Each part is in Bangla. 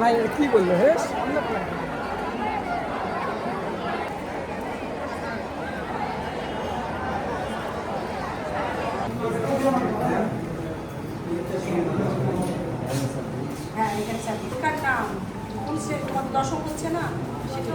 ভাই কি বললো হ্যাঁ এখানে সার্টিফিকেট নাম তোমার দর্শক হচ্ছে না সেটা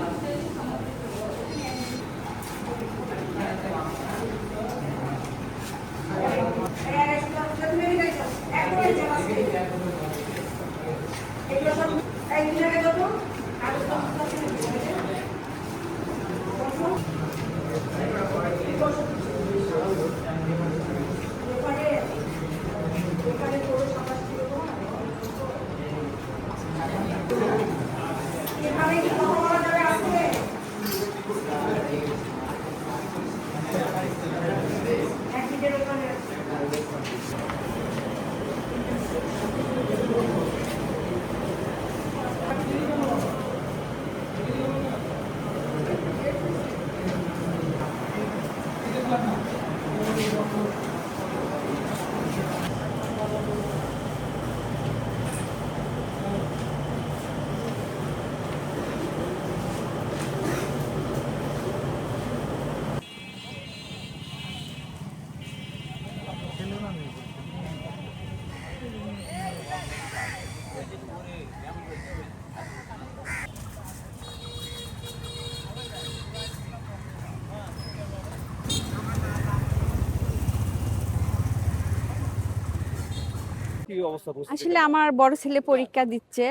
আসলে আমার বড় ছেলে পরীক্ষা দিচ্ছে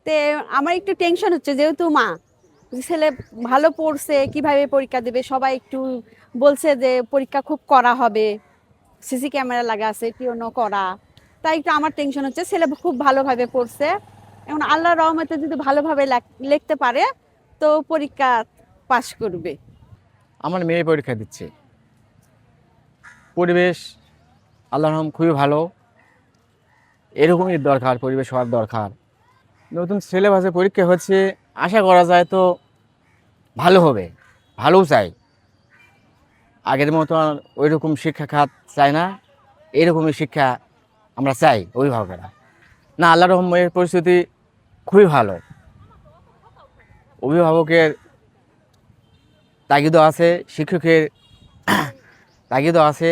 তে আমার একটু টেনশন হচ্ছে যেহেতু মা ছেলে ভালো পড়ছে কিভাবে পরীক্ষা দেবে সবাই একটু বলছে যে পরীক্ষা খুব করা হবে সিসি ক্যামেরা লাগা আছে পিওনো করা তাই একটু আমার টেনশন হচ্ছে ছেলে খুব ভালোভাবে পড়ছে এখন আল্লাহর রহমতে যদি ভালোভাবে লিখতে পারে তো পরীক্ষা পাশ করবে। আমার মেয়ে পরীক্ষা দিচ্ছে, পরিবেশ আল্লাহর রহম খুবই ভালো, এরকমই দরকার, পরিবেশ হওয়ার দরকার। নতুন সিলেবাসে পরীক্ষা হচ্ছে, আশা করা যায় তো ভালো হবে, ভালোও চাই। আগের মতো ওই রকম শিক্ষা খাত চাই না, এরকমই শিক্ষা আমরা চাই অভিভাবকেরা। না, আল্লাহর রহমের পরিস্থিতি খুবই ভালো, অভিভাবকের তাগিদও আছে, শিক্ষকের তাগিদও আছে,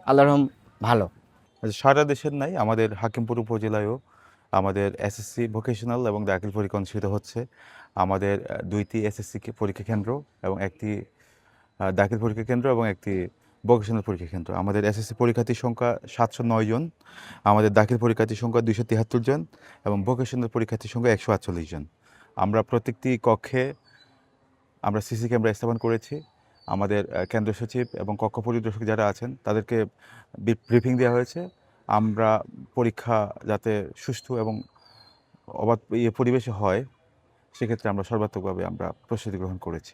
আল্লাহর রহম ভালো। সারা দেশের নাই, আমাদের হাকিমপুর উপজেলায়ও আমাদের এসএসসি ভোকেশনাল এবং দাখিল পরীক্ষা অনুষ্ঠিত হচ্ছে। আমাদের 2টি এসএসসি পরীক্ষা কেন্দ্র এবং একটি দাখিল পরীক্ষা কেন্দ্র এবং একটি ভোকেশনাল পরীক্ষা কেন্দ্র। আমাদের এসএসসি পরীক্ষার্থীর সংখ্যা 709 জন, আমাদের দাখিল পরীক্ষার্থীর সংখ্যা 273 জন এবং ভোকেশনাল পরীক্ষার্থীর সংখ্যা 148 জন। আমরা প্রত্যেকটি কক্ষে আমরা সিসি ক্যামেরা স্থাপন করেছি। আমাদের কেন্দ্র সচিব এবং কক্ষ পরিদর্শক যারা আছেন তাদেরকে ব্রিফিং দেওয়া হয়েছে। আমরা পরীক্ষা যাতে সুষ্ঠু এবং অবাধ পরিবেশে হয় সেক্ষেত্রে আমরা সর্বাত্মকভাবে আমরা প্রস্তুতি গ্রহণ করেছি।